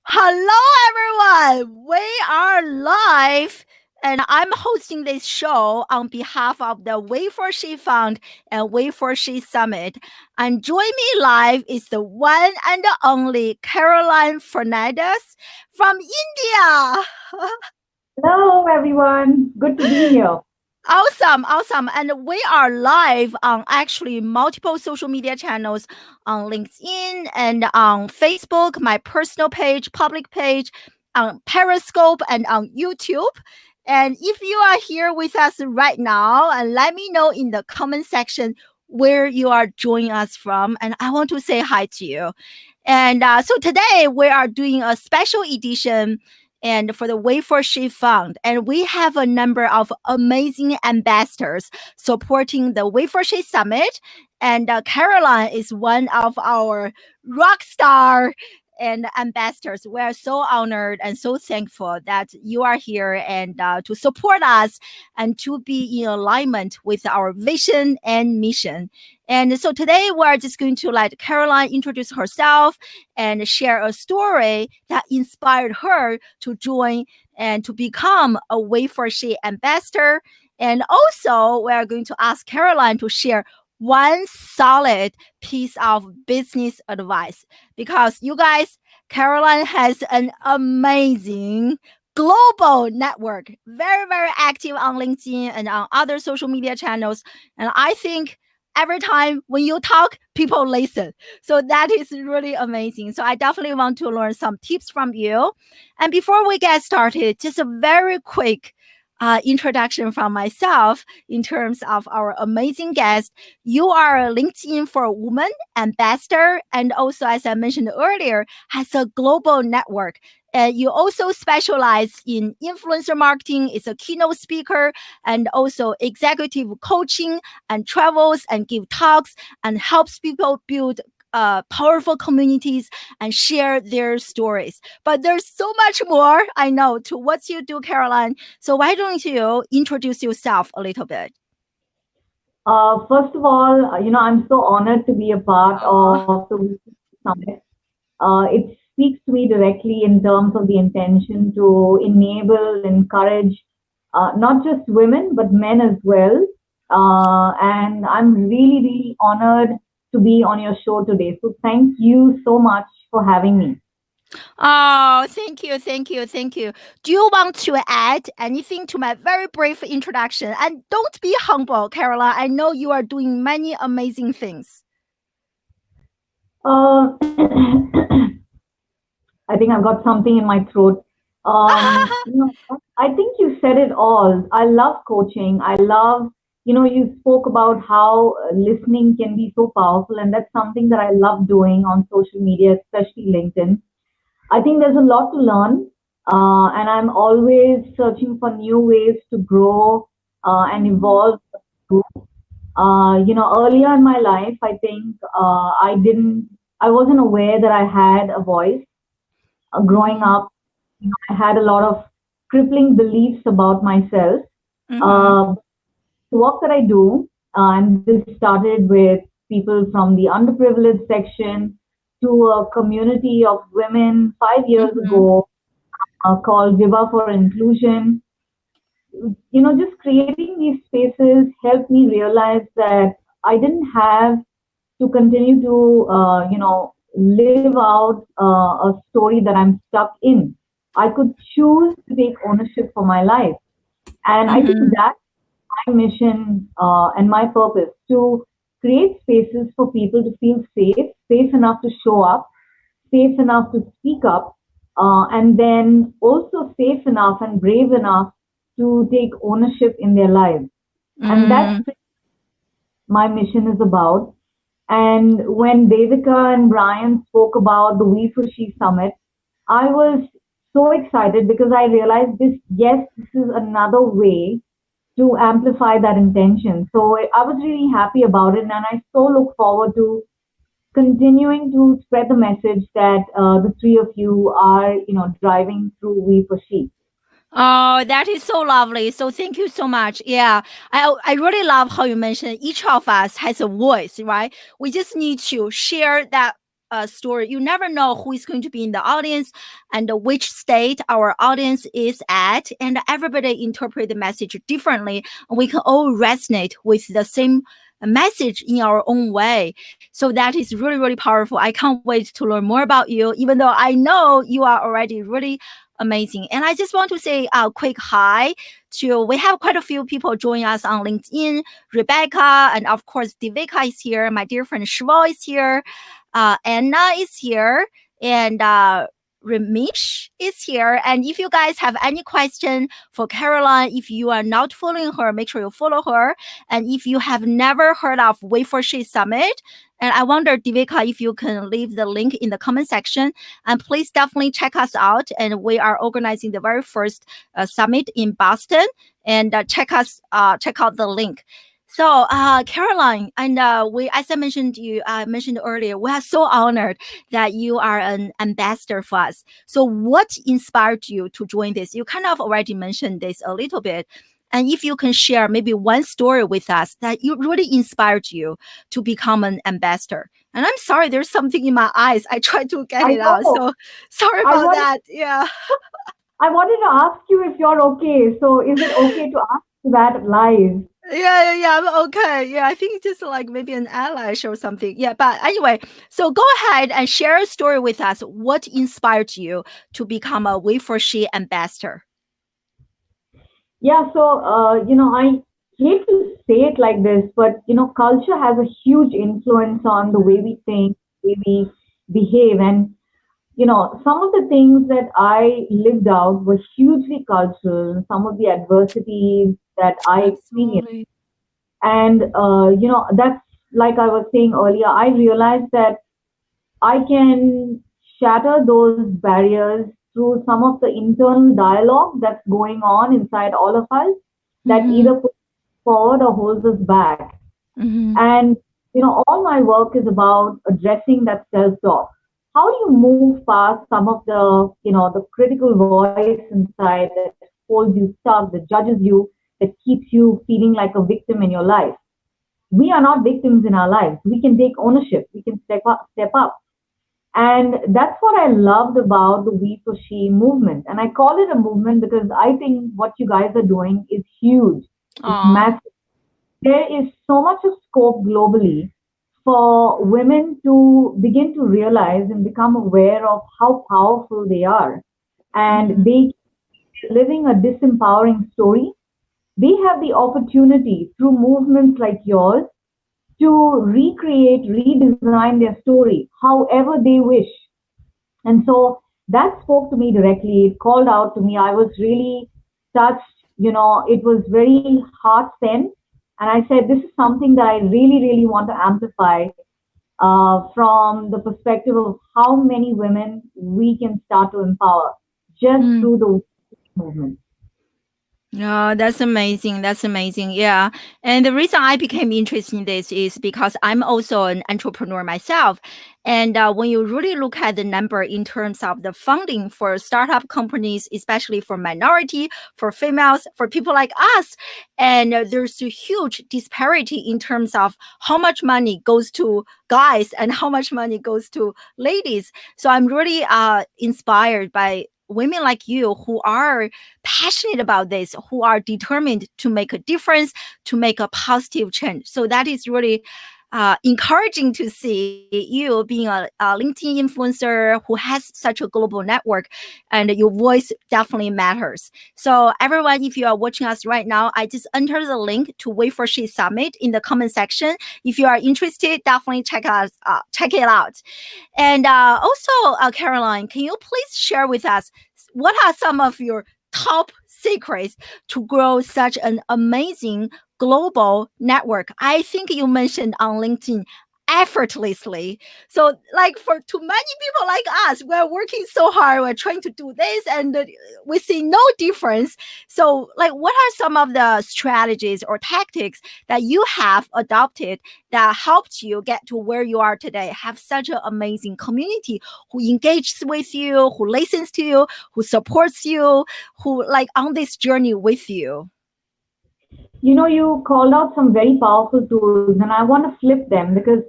Hello, everyone. We are live, and I'm hosting this show on behalf of the WeForShe Fund and WeForShe Summit. And join me live is the one and only Caroline Fernandes from India. Hello, everyone. Good to be here. Awesome, awesome. And we are live on actually multiple social media channels on LinkedIn and on Facebook, my personal page, public page, on Periscope, and on YouTube. And if you are here with us right now, and let me know in the comment section where you are joining us from. And I want to say hi to you. And so today we are doing a special edition and for the WeForShe Fund. And we have a number of amazing ambassadors supporting the WeForShe Summit. And Caroline is one of our rock star and ambassadors. We are so honored and so thankful that you are here and to support us and to be in alignment with our vision and mission. And so today we're just going to let Caroline introduce herself and share a story that inspired her to join and to become a WeForShe ambassador. And also, we're going to ask Caroline to share one solid piece of business advice because you guys, Caroline has an amazing global network, very, very active on LinkedIn and on other social media channels. And I think every time when you talk, people listen. So that is really amazing. So I definitely want to learn some tips from you. And before we get started, just a very quick introduction from myself in terms of our amazing guest. You are a LinkedIn for Women ambassador, and also, as I mentioned earlier, has a global network. You also specialize in influencer marketing, is a keynote speaker, and also executive coaching and travels and give talks and helps people build powerful communities and share their stories. But there's so much more I know to what you do, Caroline. So why don't you introduce yourself a little bit? First of all, I'm so honored to be a part Oh, of the WeForShe Summit. It speaks to me directly in terms of the intention to enable, encourage not just women, but men as well. And I'm really, really honored to be on your show today. So thank you so much for having me. oh, thank you, thank you, thank you. Do you want to add anything to my very brief introduction? And don't be humble, Caroline. I know you are doing many amazing things. Uh, I think I've got something in my throat. You know, I think you said it all. I love coaching. I love, you spoke about how listening can be so powerful, and that's something that I love doing on social media, especially LinkedIn. I think there's a lot to learn, and I'm always searching for new ways to grow and evolve. Earlier in my life, I think I wasn't aware that I had a voice growing Mhm, up, I had a lot of crippling beliefs about myself. mhm, Uh, the work that I do, and this started with people from the underprivileged section to a community of women 5 years mhm, ago called Viva for Inclusion. Just creating these spaces helped me realize that I didn't have to continue to, live out a story that I'm stuck in. I could choose to take ownership for my life. And I think mhm, that's my mission and my purpose to create spaces for people to feel safe, safe enough to show up, safe enough to speak up, and then also safe enough and brave enough to take ownership in their lives. And that's mhm. my mission is about. And when Devika and Brian spoke about the We for She Summit, I was so excited because I realized this is another way to amplify that intention. So I was really happy about it, and I so look forward to continuing to spread the message that the three of you are, driving through We for She. Oh, that is so lovely. So thank you so much. Yeah, I really love how you mentioned each of us has a voice, right? We just need to share that story, you never know who is going to be in the audience and which state our audience is at, and everybody interpret the message differently. And we can all resonate with the same message in our own way. So that is really, really powerful. I can't wait to learn more about you, even though I know you are already really amazing. And I just want to say a quick hi to, we have quite a few people joining us on LinkedIn. Rebecca, and of course, Divika is here. My dear friend Shvo is here. Anna is here. And Ramesh is here. And if you guys have any question for Caroline, if you are not following her, make sure you follow her. And if you have never heard of WeForShe Summit, and I wonder, Divika, if you can leave the link in the comment section. And please definitely check us out. And we are organizing the very first summit in Boston. And check out the link. So, Caroline, and as I mentioned earlier, we are so honored that you are an ambassador for us. So, what inspired you to join this? You kind of already mentioned this a little bit. And if you can share maybe one story with us that you really inspired you to become an ambassador. And I'm sorry, there's something in my eyes. I tried to get I it out. know. So sorry I about want. that. Yeah. I wanted to ask you if you're okay. So, is it okay to ask you that live? Yeah. I'm okay. Yeah, I think it's just like maybe an eyelash or something. Yeah, but anyway, so go ahead and share a story with us. What inspired you to become a WeForShe ambassador? Yeah, so I hate to say it like this, but culture has a huge influence on the way we think, way we behave, and some of the things that I lived out were hugely cultural, and some of the adversities that I experienced, Absolutely. and that's like I was saying earlier. I realized that I can shatter those barriers through some of the internal dialogue that's going on inside all of us that Mm-hmm. either pushes forward or holds us back. Mm-hmm. And all my work is about addressing that self-talk. How do you move past some of the critical voice inside that holds you stuck, that judges you, that keeps you feeling like a victim in your life? We are not victims in our lives. We can take ownership. We can step up. And that's what I loved about the We for She movement. And I call it a movement because I think what you guys are doing is huge. It's Aw. massive. There is so much of scope globally for women to begin to realize and become aware of how powerful they are. And Mm-hmm. they living a disempowering story. They have the opportunity through movements like yours to recreate, redesign their story however they wish. And so that spoke to me directly. It called out to me. I was really touched. It was very heart sent. And I said, this is something that I really, really want to amplify from the perspective of how many women we can start to empower just through the movement. Yeah, that's amazing. That's amazing. Yeah. And the reason I became interested in this is because I'm also an entrepreneur myself. And when you really look at the number in terms of the funding for startup companies, especially for minority, for females, for people like us, and there's a huge disparity in terms of how much money goes to guys and how much money goes to ladies. So I'm really inspired by women like you who are passionate about this, who are determined to make a difference, to make a positive change. So that is really encouraging to see you being a LinkedIn influencer who has such a global network, and your voice definitely matters. So everyone, if you are watching us right now, I just enter the link to WeForShe Summit in the comment section. If you are interested, definitely check it out. And also, Caroline, can you please share with us what are some of your top secrets to grow such an amazing global network? I think you mentioned on LinkedIn effortlessly. So, like for too many people like us, we're working so hard, we're trying to do this, and we see no difference. So, like, what are some of the strategies or tactics that you have adopted that helped you get to where you are today? Have such an amazing community who engages with you, who listens to you, who supports you, who like on this journey with you. You called out some very powerful tools, and I want to flip them because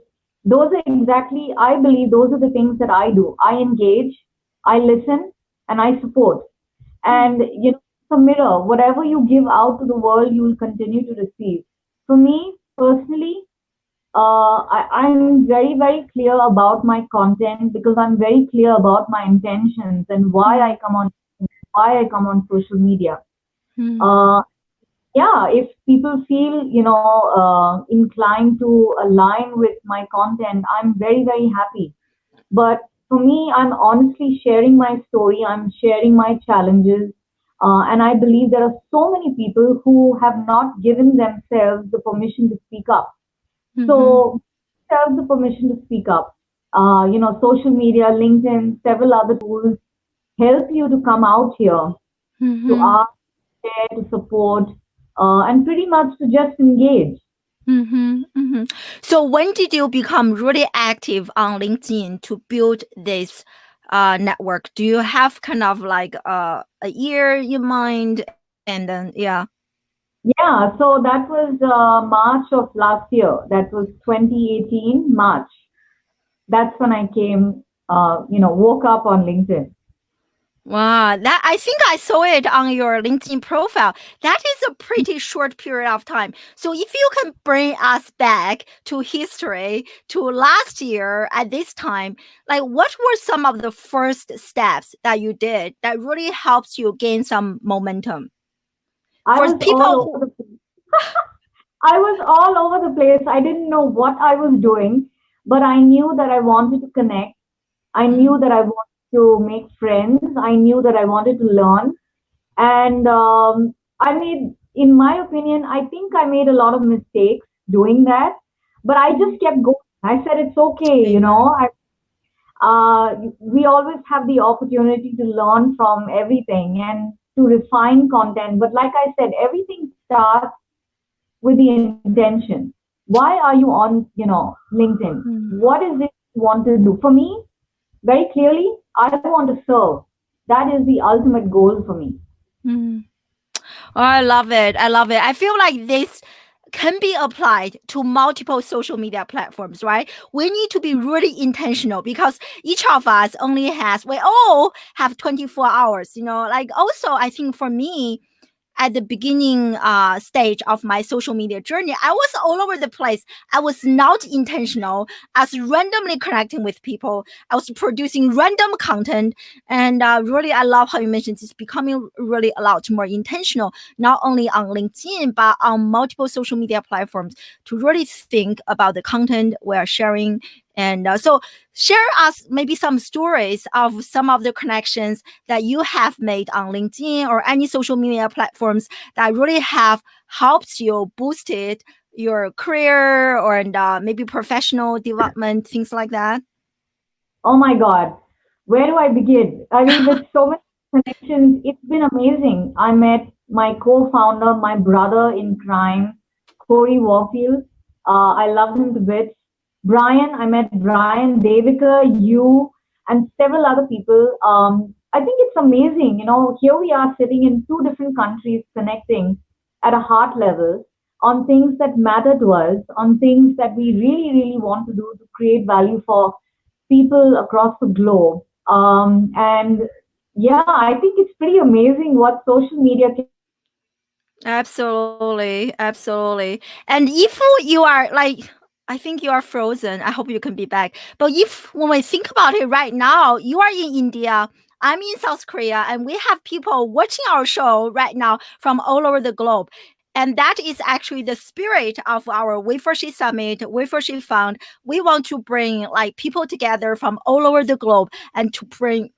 Those are exactly, I believe those are the things that I do. I engage, I listen, and I support. And it's a mirror. Whatever you give out to the world, you will continue to receive. For me personally, I'm very, very clear about my content because I'm very clear about my intentions and why I come on social media. Mm-hmm. Uh, yeah, if people feel inclined to align with my content, I'm very, very happy. But for me, I'm honestly sharing my story. I'm sharing my challenges. And I believe there are so many people who have not given themselves the permission to speak up. Mm-hmm. So, have the permission to speak up. Social media, LinkedIn, several other tools help you to come out here, to Mm-hmm. ask, share, to support, and pretty much to just engage. Mm-hmm. Mm-hmm. So when did you become really active on LinkedIn to build this network? Do you have kind of like a year in mind? And then, yeah. Yeah, so that was March of last year. That was 2018, March. That's when I came, woke up on LinkedIn. Wow, that I think I saw it on your LinkedIn profile. That is a pretty short period of time. So if you can bring us back to history to last year at this time, like what were some of the first steps that you did that really helps you gain some momentum? I For was all people who over the I was all over the place. I didn't know what I was doing, but I knew that I wanted to connect. I knew Mhm, that I wanted to make friends. I knew that I wanted to learn. And I made, in my opinion, I think I made a lot of mistakes doing that, but I mhm. just kept going. I said, it's okay, Amen. we always have the opportunity to learn from everything and to refine content. But like I said, everything starts with the intention. Why are you on, LinkedIn? Mm, What is it you want to do? For me, very clearly, I want to serve. That is the ultimate goal for me. mm. Oh, I love it. I love it. I feel like this can be applied to multiple social media platforms, right? We need to be really intentional because each of us only has, we all have 24 hours, like also I think for me, at the beginning stage of my social media journey, I was all over the place. I was not intentional. I was randomly connecting with people. I was producing random content. And really, I love how you mentioned it's becoming really a lot more intentional, not only on LinkedIn, but on multiple social media platforms to really think about the content we're sharing. And so, share us maybe some stories of some of the connections that you have made on LinkedIn or any social media platforms that really have helped you boosted your career or and maybe professional development, things like that? Oh my God, where do I begin? I mean, with so many connections, it's been amazing. I met my co-founder, my brother in crime, Corey Warfield. I love him to bits. Brian, I met Brian, Devika, you, and several other people. I think it's amazing. Here we are sitting in two different countries connecting at a heart level on things that matter to us, on things that we really, really want to do to create value for people across the globe. And yeah, I think it's pretty amazing what social media can do. Absolutely, absolutely. And if you are like, I think you are frozen. I hope you can be back. But if when we think about it right now, you are in India, I'm in South Korea, and we have people watching our show right now from all over the globe. And that is actually the spirit of our WeForShe Summit, WeForShe Fund. We want to bring like people together from all over the globe and to bring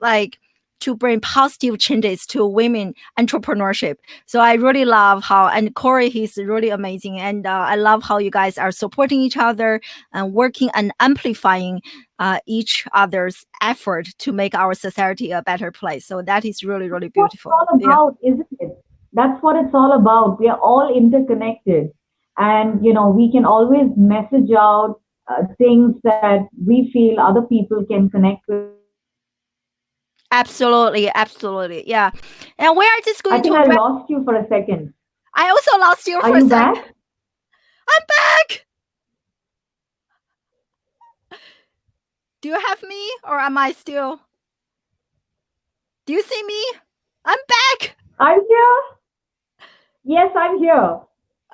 positive changes to women entrepreneurship. So I really love how, and Corey, he's really amazing. And I love how you guys are supporting each other and working and amplifying each other's effort to make our society a better place. So that is really, really What it's beautiful. all Yeah. about, isn't it? That's what it's all about. We are all interconnected, and we can always message out things that we feel other people can connect with. Absolutely. Absolutely. Yeah. And we are just I going think to I wrap. lost you for a second. I also lost you Are for a you sec. back? I'm back. Do you have me or am I still? Do you see me? I'm back. I'm here. Yes, I'm here.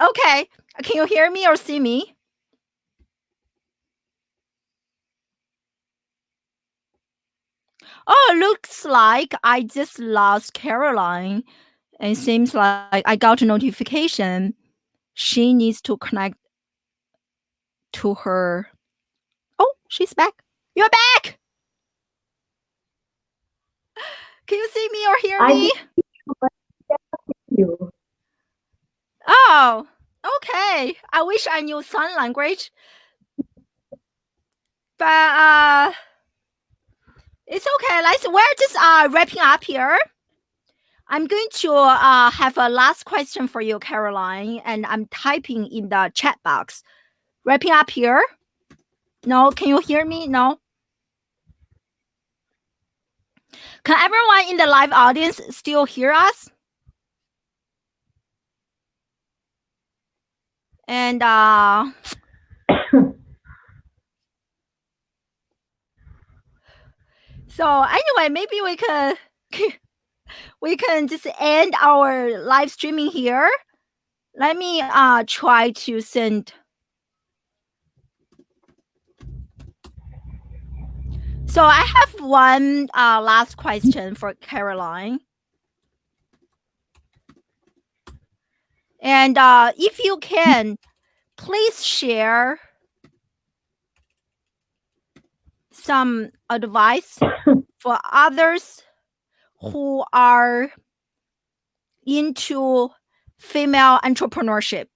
Okay. Can you hear me or see me? Oh, looks like I just lost Caroline. It seems like I got a notification. She needs to connect to her. Oh, she's back. You're back. Can you see me or hear I me? can see you. Oh, okay. I wish I knew sign language, but it's okay. We're just wrapping up here. I'm going to have a last question for you, Caroline, and I'm typing in the chat box. Wrapping up here. No, can you hear me? No. Can everyone in the live audience still hear us? And so anyway, maybe we can just end our live streaming here. Let me try to send. So I have one last question for Caroline. And if you can, please share some advice for others who are into female entrepreneurship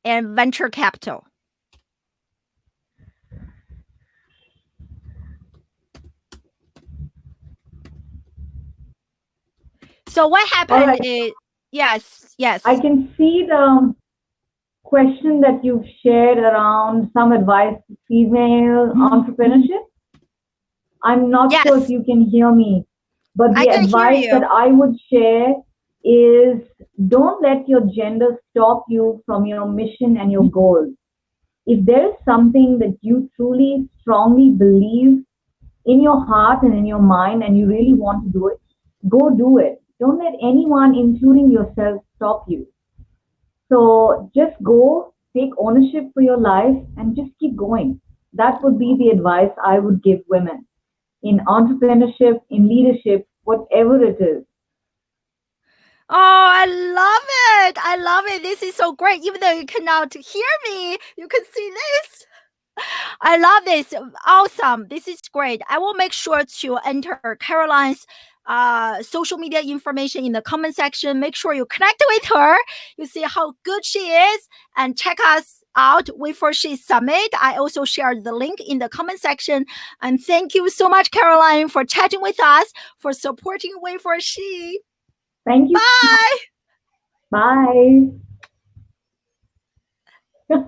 and venture capital. So what happened right. is, yes. I can see the question that you've shared around some advice to female entrepreneurship. I'm not Yes, sure if you can hear me, but I the can hear advice that you. I would share is don't let your gender stop you from your mission and your goals. If there is something that you truly strongly believe in your heart and in your mind and you really want to do it, go do it. Don't let anyone, including yourself, stop you. So just go, take ownership for your life, and just keep going. That would be the advice I would give women in entrepreneurship, in leadership, whatever it is. Oh, I love it. I love it. This is so great. Even though you cannot hear me, you can see this. I love this. Awesome. This is great. I will make sure to enter Caroline's social media information in the comment section. Make sure you connect with her. You see how good she is and check us out WeForShe Summit. I also shared the link in the comment section. And thank you so much, Caroline, for chatting with us, for supporting WeForShe. Thank you. Bye. Bye.